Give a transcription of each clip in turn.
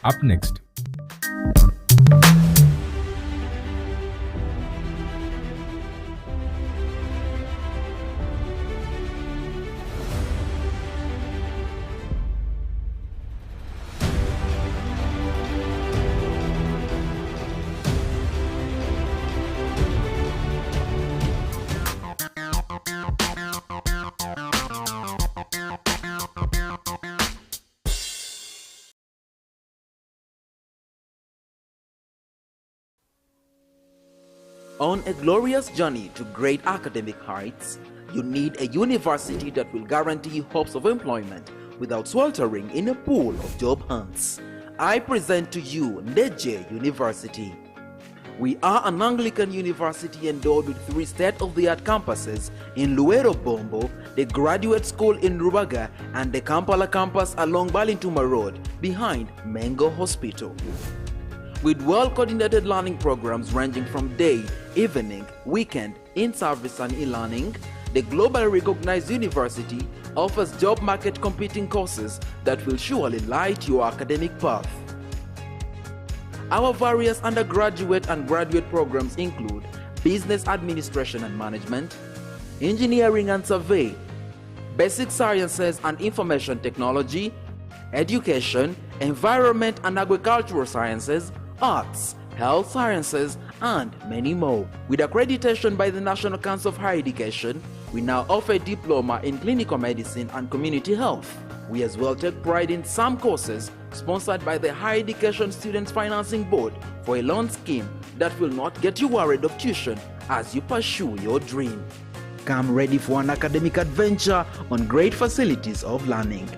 Up next. On a glorious journey to great academic heights, you need a university that will guarantee hopes of employment without sweltering in a pool of job hunts. I present to you Ndejje University. We are an Anglican university endowed with 3 state-of-the-art campuses in Luero Bombo, the Graduate School in Rubaga, and the Kampala campus along Balintuma Road behind Mengo Hospital. With well-coordinated learning programs ranging from day, evening, weekend, in-service and e-learning, the globally recognized university offers job market competing courses that will surely light your academic path. Our various undergraduate and graduate programs include Business Administration and Management, Engineering and Survey, Basic Sciences and Information Technology, Education, Environment and Agricultural Sciences, Arts, Health Sciences, and many more. With accreditation by the National Council of Higher Education, we now offer a diploma in clinical medicine and community health. We as well take pride in some courses sponsored by the Higher Education Students Financing Board for a loan scheme that will not get you worried of tuition as you pursue your dream. Come ready for an academic adventure on great facilities of learning.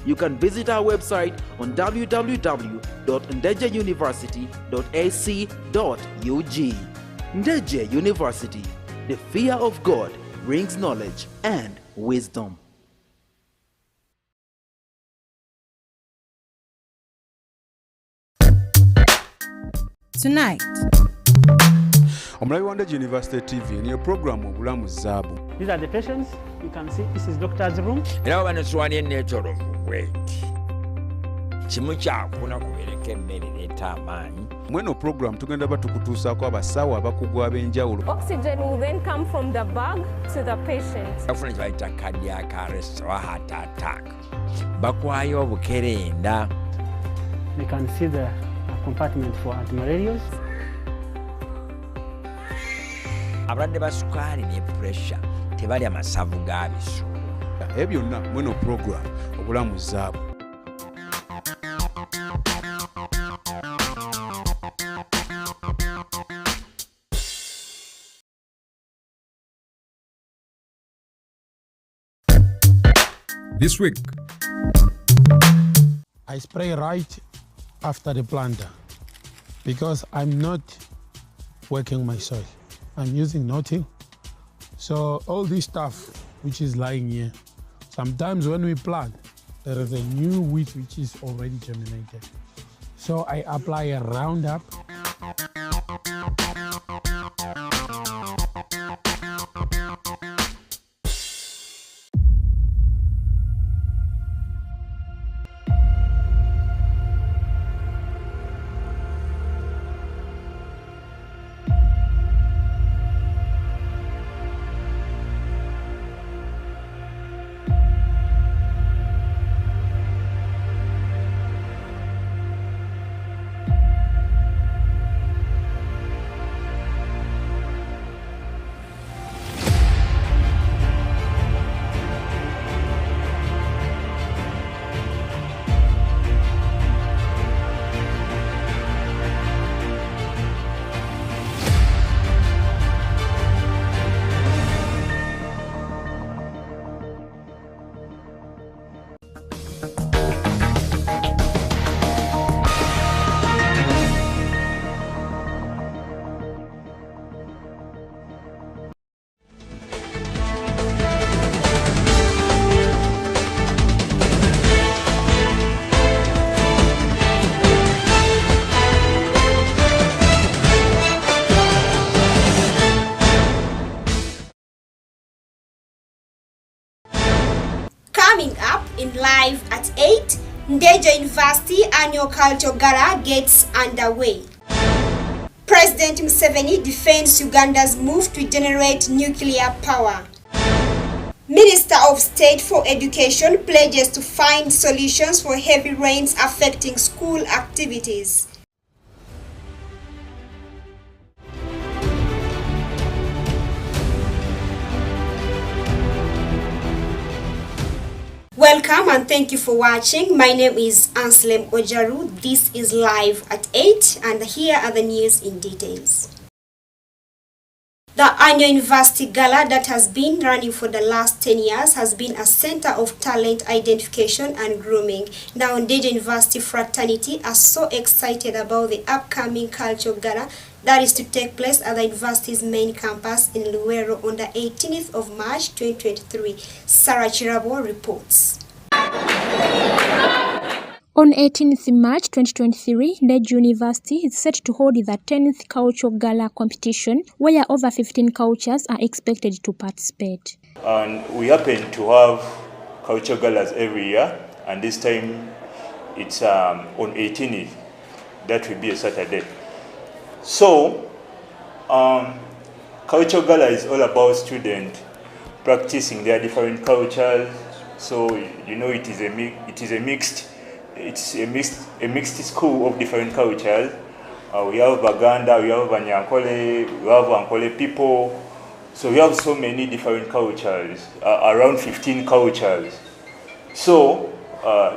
You can visit our website on www.ndejjeuniversity.ac.ug. Ndejje University, the fear of God brings knowledge and wisdom. Tonight, Omulabi wa Ndejje University TV niyo programu obulamu zaabu. These are the patients. You can see this is doctor's room. Era bano swanye netoro wait. Kimu kyakuna kubereka emmere leeta amaanyi. Mweno program tugenda batukutuusaako abasawo abakugu ab'enjawulo. Oxygen will then come from the bag to the patient. Afuna kye bayita cardiac arrest or heart attack. Bakwayo obukerenda. We can see the compartment for antimalarials. Abalwadde ba sukaali ne pressure tebalya masavu ga bisolo. Ebyo byonna mweno program obulamu zaabu. This week, I spray right after the planter because I'm not working my soil. I'm using no-till. So all this stuff which is lying here, sometimes when we plant, there is a new wheat which is already germinated. So I apply a Roundup. Ndejje University Annual Culture Gala gets underway. President Museveni defends Uganda's move to generate nuclear power. Minister of State for Education pledges to find solutions for heavy rains affecting school activities. Welcome and thank you for watching. My name is ANSLEM OJARU. This is live at 8 and here are the news in details. The annual University Gala that has been running for the last 10 years has been a center of talent identification and grooming. Now Ndejje University fraternity are so excited about the upcoming Culture Gala that is to take place at the university's main campus in Luweero on the 18th of March 2023. Sarah Chirabo reports. On 18th March 2023, Ndejje University is set to hold the 10th Culture Gala competition, where over 15 cultures are expected to participate. And we happen to have Culture Galas every year, and this time it's on 18th. That will be a Saturday. So, Culture Gala is all about students practicing their different cultures. So you know it is a mixed school of different cultures. We have Baganda, we have Banyankole, we have Ankole people. So we have so many different cultures, around 15 cultures. So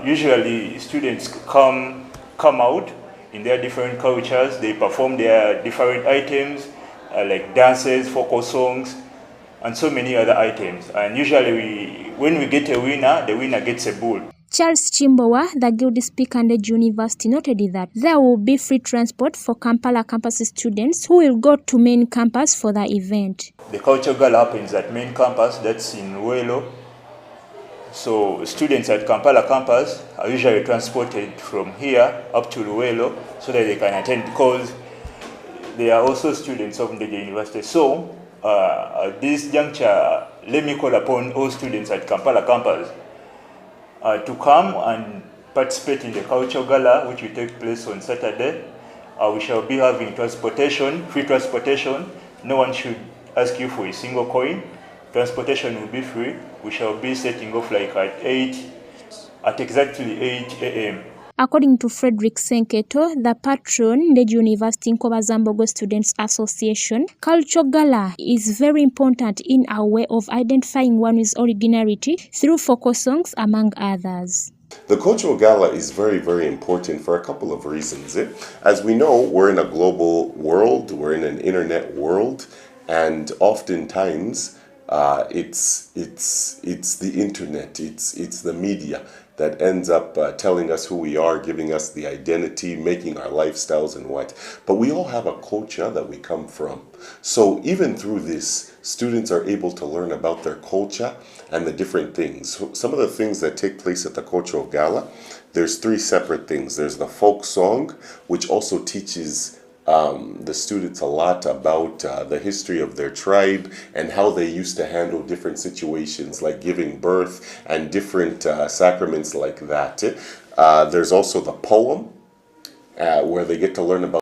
usually students come out in their different cultures. They perform their different items like dances, folk songs, and so many other items. And usually when we get a winner, the winner gets a bull. Charles Chimbowa, the Guild Speaker at Ndejje University, noted that there will be free transport for Kampala campus students who will go to main campus for the event. The Culture Gala happens at main campus, that's in Luweero. So students at Kampala campus are usually transported from here up to Luweero so that they can attend, because they are also students of Ndejje University. So at this juncture, let me call upon all students at Kampala campus to come and participate in the Culture Gala, which will take place on Saturday. We shall be having transportation, free transportation. No one should ask you for a single coin. Transportation will be free. We shall be setting off like at exactly 8 a.m. According to Frederick Senketo, the patron, Ndejje University Nkobazambogo Students Association, Culture Gala is very important in our way of identifying one's originality through folk songs, among others. The Cultural Gala is very, very important for a couple of reasons. As we know, we're in a global world, we're in an internet world, and oftentimes it's the internet, it's the media that ends up telling us who we are, giving us the identity, making our lifestyles and what. But we all have a culture that we come from. So even through this, students are able to learn about their culture and the different things. So some of the things that take place at the Cultural Gala, there's 3 separate things. There's the folk song, which also teaches the students a lot about the history of their tribe and how they used to handle different situations like giving birth and different sacraments like that. There's also the poem where they get to learn about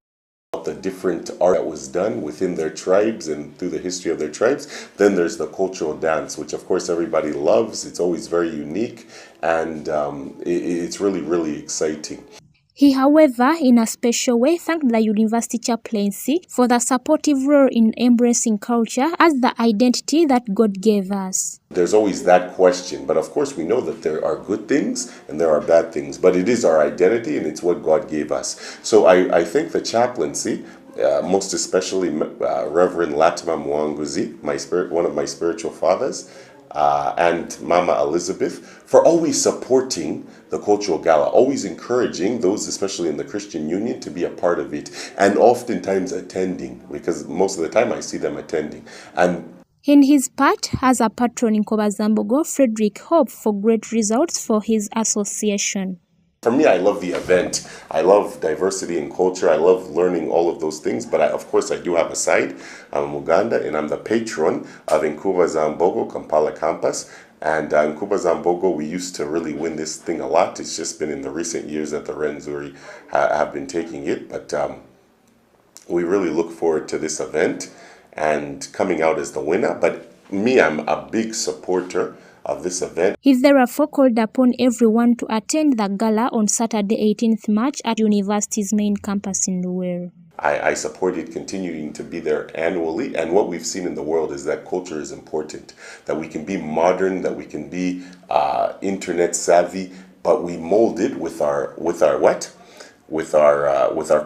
the different art that was done within their tribes and through the history of their tribes. Then there's the cultural dance, which of course everybody loves. It's always very unique and it's really, really exciting. He, however, in a special way, thanked the university chaplaincy for the supportive role in embracing culture as the identity that God gave us. There's always that question, but of course we know that there are good things and there are bad things, but it is our identity and it's what God gave us. So I think the chaplaincy, most especially Reverend Latima Mwanguzi, one of my spiritual fathers, and Mama Elizabeth, for always supporting the Cultural Gala, always encouraging those, especially in the Christian Union, to be a part of it, and oftentimes attending, because most of the time I see them attending. And in his part, as a patron in Nkobazambogo, Frederick hoped for great results for his association. For me, I love the event. I love diversity and culture. I love learning all of those things. But of course, I do have a side. I'm Muganda, and I'm the patron of Nkobazambogo Kampala campus. And in Nkubazambogo, we used to really win this thing a lot. It's just been in the recent years that the Rwenzori have been taking it. But we really look forward to this event and coming out as the winner. But me, I'm a big supporter of this event. He therefore called upon everyone to attend the gala on Saturday 18th March at university's main campus in Luweero. I support it continuing to be there annually, and what we've seen in the world is that culture is important, that we can be modern, that we can be internet savvy, but we mold it with our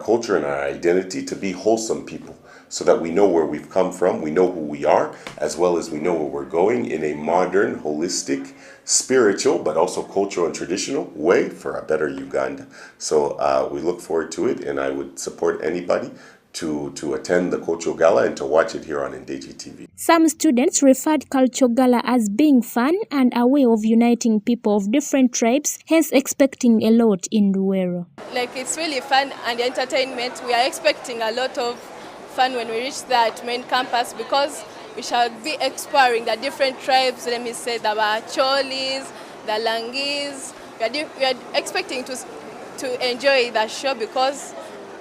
culture and our identity to be wholesome people, so that we know where we've come from, we know who we are, as well as we know where we're going in a modern, holistic, spiritual, but also cultural and traditional way for a better Uganda. So we look forward to it, and I would support anybody to attend the Cultural Gala and to watch it here on Ndejje TV. Some students referred Cultural Gala as being fun and a way of uniting people of different tribes, hence expecting a lot in Luweero. Like, it's really fun and entertainment. We are expecting a lot of fun when we reach that main campus, because we shall be exploring the different tribes. Let me say the Bacholis, the Langis. We are expecting to enjoy the show, because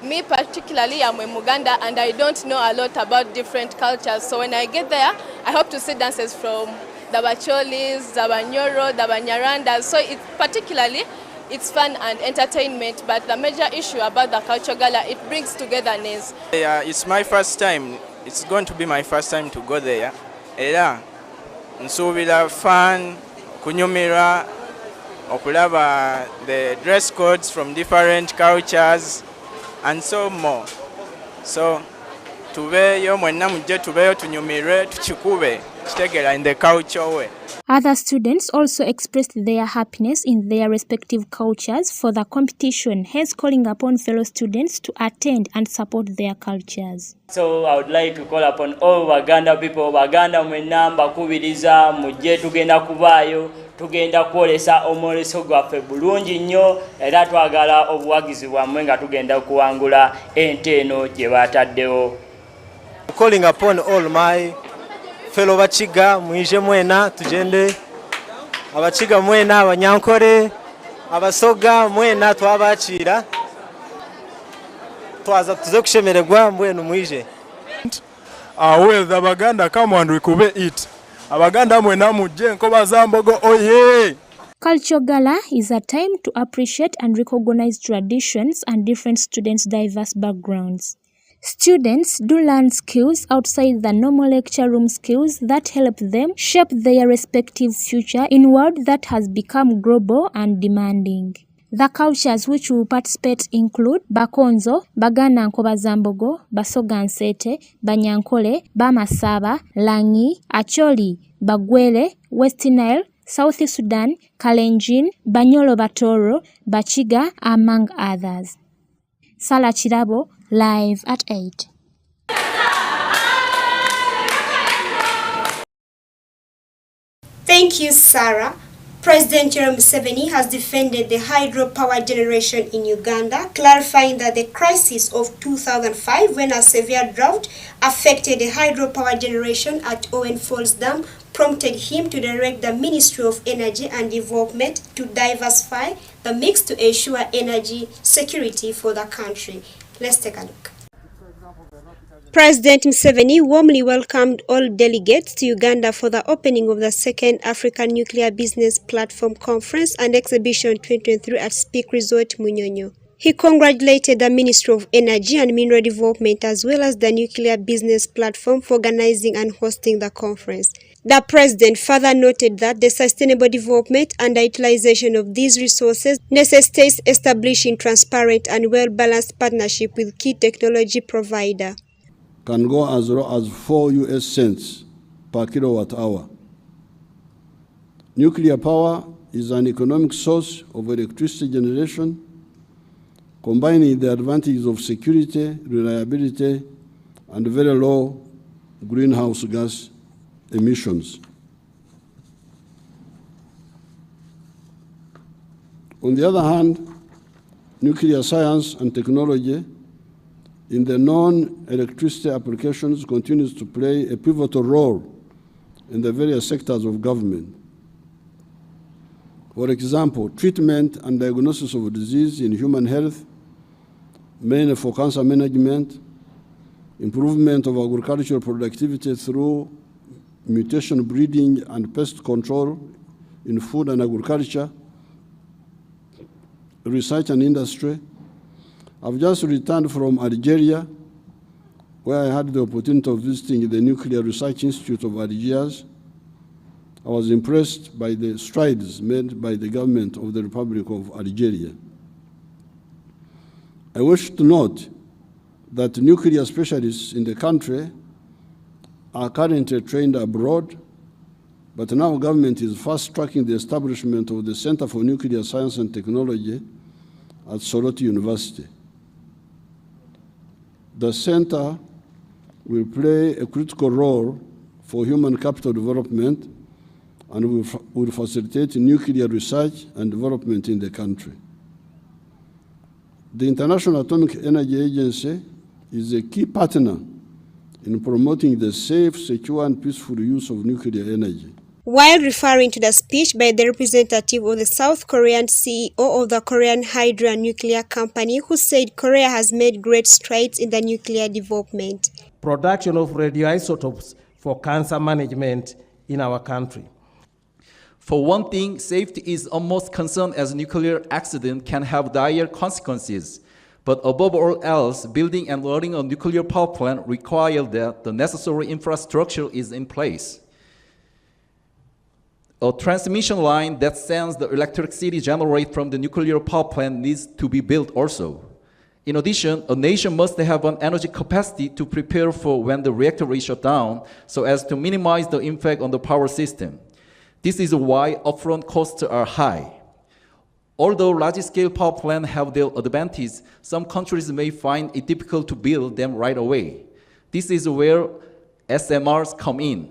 me particularly, I'm a Muganda and I don't know a lot about different cultures. So when I get there, I hope to see dances from the Bacholis, the Banyoro, the Banyarandas. So it's fun and entertainment, but the major issue about the Cultural Gala, it brings togetherness. Yeah, it's my first time. It's going to be my first time to go there. Era nsubira fun, kunyumira, okulaba the dress codes from different cultures and so more. So tubeyo mwenna mujje tubeyo tunyumire tuchikube kitegera in the culture way. Other students also expressed their happiness in their respective cultures for the competition, hence calling upon fellow students to attend and support their cultures. So I would like to call upon all Baganda people, Baganda mwenna mbakubiriza mujje tugenda kubayo, tugenda kwolesa omwoleso gwaffe bulungi nnyo, era twagala obuwagizi bwammwe nga tugenda kuwangula ente eno gye bataddewo. Calling upon all my fellow Bachiga, mwije mwena tugende, Abachiga mwena, Abanyankole, Abasoga mwena twabakira, twaza tuze kushemererwa mbwenu mwije. Well, the Baganda come and we kube it. Abaganda mwena mujje Nkubazambogo oye. Cultural Gala is a time to appreciate and recognize traditions and different students' diverse backgrounds. Students do learn skills outside the normal lecture room skills that help them shape their respective future in a world that has become global and demanding. The cultures which will participate include Bakonzo, Baganda Nkubazambogo, Basoga Nsete, Banyankole, Bamasaba, Langi, Acholi, Bagwele, West Nile, South Sudan, Kalenjin, Banyolo Batoro, Bachiga, among others. Sala Chirabo, live at 8. Thank you, Sarah. President Yoweri Museveni has defended the hydropower generation in Uganda, clarifying that the crisis of 2005, when a severe drought affected the hydropower generation at Owen Falls Dam, prompted him to direct the Ministry of Energy and Development to diversify the mix to ensure energy security for the country. Let's take a look. President Museveni warmly welcomed all delegates to Uganda for the opening of the second African Nuclear Business Platform Conference and Exhibition 2023 at Speak Resort, Munyonyo. He congratulated the Ministry of Energy and Mineral Development as well as the Nuclear Business Platform for organizing and hosting the conference. The President further noted that the sustainable development and utilization of these resources necessitates establishing transparent and well-balanced partnership with key technology provider. Can go as low as 4 US cents per kilowatt hour. Nuclear power is an economic source of electricity generation, combining the advantages of security, reliability, and very low greenhouse gas emissions. On the other hand, nuclear science and technology in the non-electricity applications continues to play a pivotal role in the various sectors of government, For example, treatment and diagnosis of disease in human health, mainly for cancer management, improvement of agricultural productivity through mutation breeding and pest control in food and agriculture, research and industry. I've just returned from Algeria, where I had the opportunity of visiting the Nuclear Research Institute of Algiers. I was impressed by the strides made by the government of the Republic of Algeria. I wish to note that nuclear specialists in the country are currently trained abroad, but now government is fast-tracking the establishment of the Center for Nuclear Science and Technology at Soroti University. The center will play a critical role for human capital development and will facilitate nuclear research and development in the country. The International Atomic Energy Agency is a key partner in promoting the safe, secure, and peaceful use of nuclear energy. While referring to the speech by the representative of the South Korean CEO of the Korean Hydro and Nuclear Company, who said Korea has made great strides in the nuclear development. Production of radioisotopes for cancer management in our country. For one thing, safety is almost concerned as nuclear accident can have dire consequences. But above all else, building and running a nuclear power plant requires that the necessary infrastructure is in place. A transmission line that sends the electricity generated from the nuclear power plant needs to be built also. In addition, a nation must have an energy capacity to prepare for when the reactor is shut down so as to minimize the impact on the power system. This is why upfront costs are high. Although large-scale power plants have their advantages, some countries may find it difficult to build them right away. This is where SMRs come in.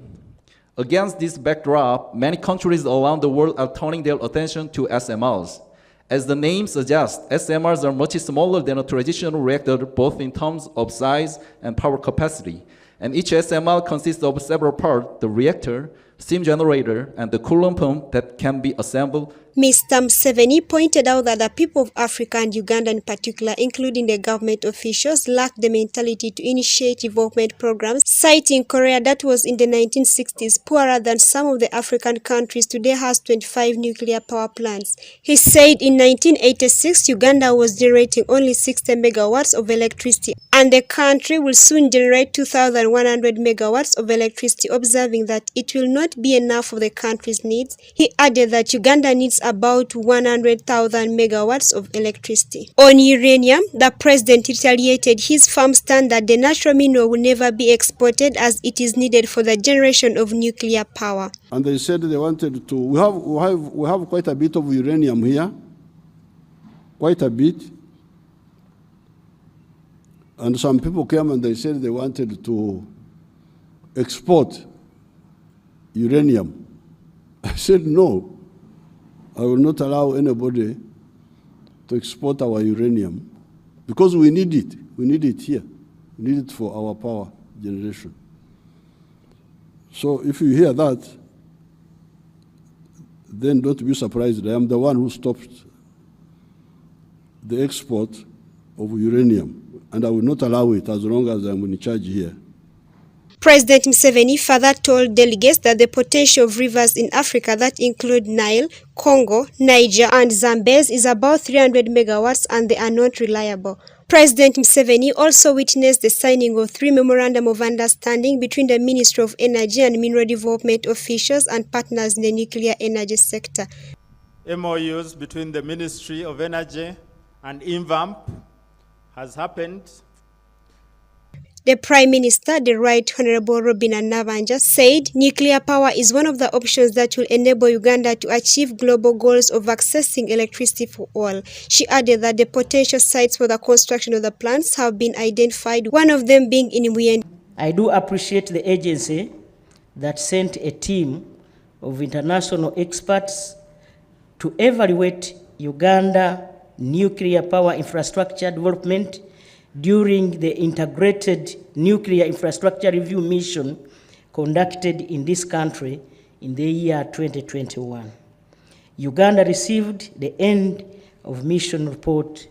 Against this backdrop, many countries around the world are turning their attention to SMRs. As the name suggests, SMRs are much smaller than a traditional reactor, both in terms of size and power capacity. And each SMR consists of several parts: the reactor, steam generator, and the coolant pump that can be assembled. Mr. Museveni pointed out that the people of Africa and Uganda in particular, including the government officials, lacked the mentality to initiate development programs, citing Korea that was in the 1960s poorer than some of the African countries today has 25 nuclear power plants. He said in 1986, Uganda was generating only 60 megawatts of electricity, and the country will soon generate 2,100 megawatts of electricity, observing that it will not be enough for the country's needs. He added that Uganda needs about 100,000 megawatts of electricity. On uranium, the president retaliated his firm stand that the natural mineral will never be exported as it is needed for the generation of nuclear power. And they said they wanted to, we have quite a bit of uranium here, quite a bit. And some people came and they said they wanted to export uranium. I said no. I will not allow anybody to export our uranium because we need it. We need it here. We need it for our power generation. So if you hear that, then don't be surprised. I am the one who stopped the export of uranium, and I will not allow it as long as I'm in charge here. President Museveni further told delegates that the potential of rivers in Africa that include Nile, Congo, Niger, and Zambezi is about 300 megawatts and they are not reliable. President Museveni also witnessed the signing of 3 memorandum of understanding between the Ministry of Energy and Mineral Development officials and partners in the nuclear energy sector. MOUs between the Ministry of Energy and INVAMP has happened. The Prime Minister, the Right Honorable Robina Nabanja, said nuclear power is one of the options that will enable Uganda to achieve global goals of accessing electricity for all. She added that the potential sites for the construction of the plants have been identified, one of them being in Muyende. I do appreciate the agency that sent a team of international experts to evaluate Uganda nuclear power infrastructure development during the Integrated Nuclear Infrastructure Review Mission conducted in this country in the year 2021. Uganda received the end of mission report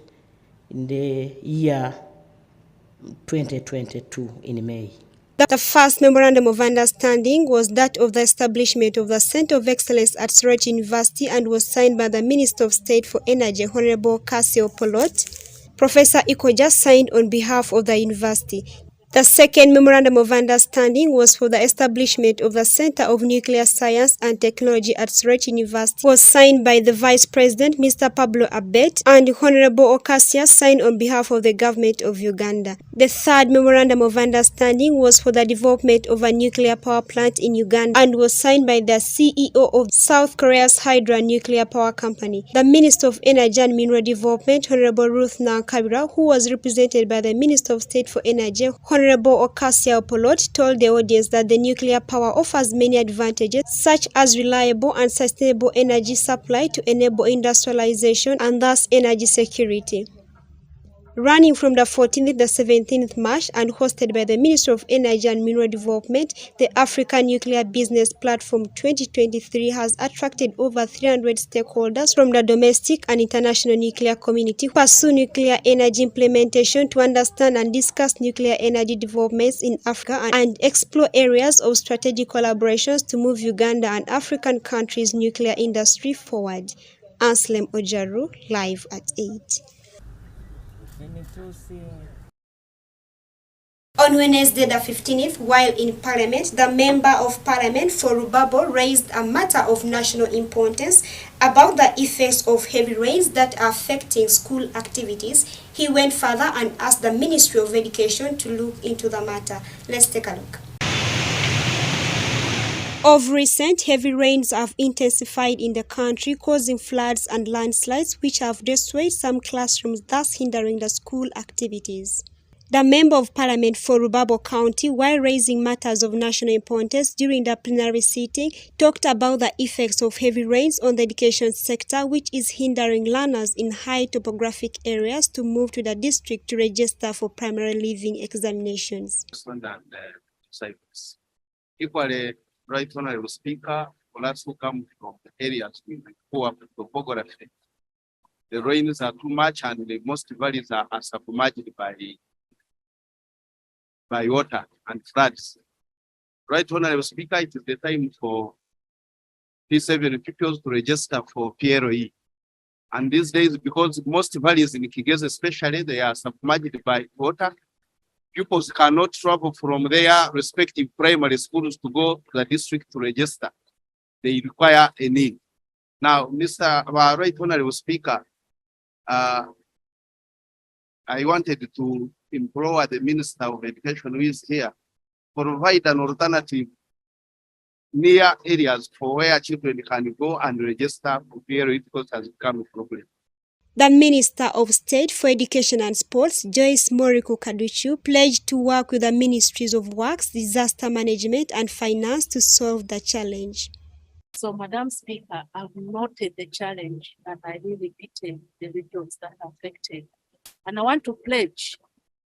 in the year 2022 in May. The first memorandum of understanding was that of the establishment of the Center of Excellence at Soweto University and was signed by the Minister of State for Energy, Honorable Cassio Polot. Professor Ikoja signed on behalf of the university. The second memorandum of understanding was for the establishment of the Center of Nuclear Science and Technology at Soweto University, was signed by the Vice President, Mr. Pablo Abet, and Honorable Okasia signed on behalf of the government of Uganda. The third memorandum of understanding was for the development of a nuclear power plant in Uganda and was signed by the CEO of South Korea's Hydro Nuclear Power Company. The Minister of Energy and Mineral Development, Honorable Ruth Nankabira, who was represented by the Minister of State for Energy, Honorable Okasia Polot, told the audience that the nuclear power offers many advantages, such as reliable and sustainable energy supply to enable industrialization and thus energy security. Running from the 14th to the 17th March and hosted by the Ministry of Energy and Mineral Development, the African Nuclear Business Platform 2023 has attracted over 300 stakeholders from the domestic and international nuclear community to pursue nuclear energy implementation, to understand and discuss nuclear energy developments in Africa and explore areas of strategic collaborations to move Uganda and African countries' nuclear industry forward. ANSLEM OJARU, live at 8. On Wednesday the 15th, while in Parliament, the Member of Parliament for Rubabo raised a matter of national importance about the effects of heavy rains that are affecting school activities. He went further and asked the Ministry of Education to look into the matter. Let's take a look. Of recent, heavy rains have intensified in the country, causing floods and landslides which have destroyed some classrooms, thus hindering the school activities. The Member of Parliament for Rubabo County, while raising matters of national importance during the plenary sitting, talked about the effects of heavy rains on the education sector, which is hindering learners in high topographic areas to move to the district to register for primary leaving examinations. Equally, Right Honorable Speaker, for us who come from areas with poor topography, the rains are too much and the most valleys are submerged by water and floods. Right Honorable Speaker, it is the time for P7 pupils to register for PLE. And these days, because most valleys in Kigezi especially, they are submerged by water, pupils cannot travel from their respective primary schools to go to the district to register. They require a need. Now, Mr. Right Honorable Speaker, I wanted to implore the Minister of Education who is here, provide an alternative near areas for where children can go and register for PLE because it has become a problem. The Minister of State for Education and Sports, Joyce Moriku Kaduchu, pledged to work with the Ministries of Works, Disaster Management and Finance to solve the challenge. So, Madam Speaker, I've noted the challenge and I really pity the regions that are affected. And I want to pledge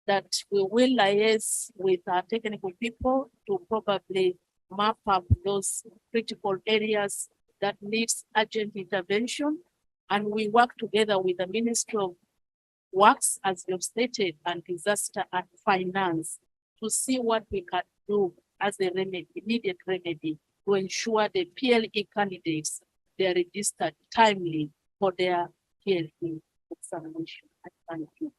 that we will liaise with our technical people to probably map up those critical areas that needs urgent intervention. And we work together with the Ministry of Works, as you've stated, and Disaster and Finance to see what we can do as a remedy, immediate remedy, to ensure the PLE candidates they are registered timely for their PLE examination. Thank you.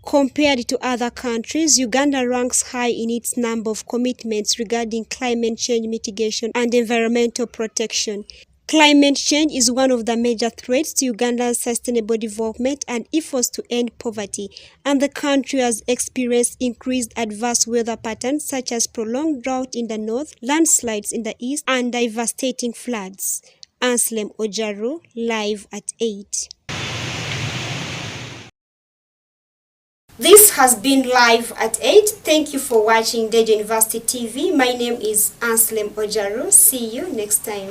Compared to other countries, Uganda ranks high in its number of commitments regarding climate change mitigation and environmental protection. Climate change is one of the major threats to Uganda's sustainable development and efforts to end poverty, and the country has experienced increased adverse weather patterns such as prolonged drought in the north, landslides in the east, and devastating floods. ANSLEM OJARU, live at 8. This has been live at 8. Thank you for watching Ndejje University TV. My name is ANSLEM OJARU. See you next time.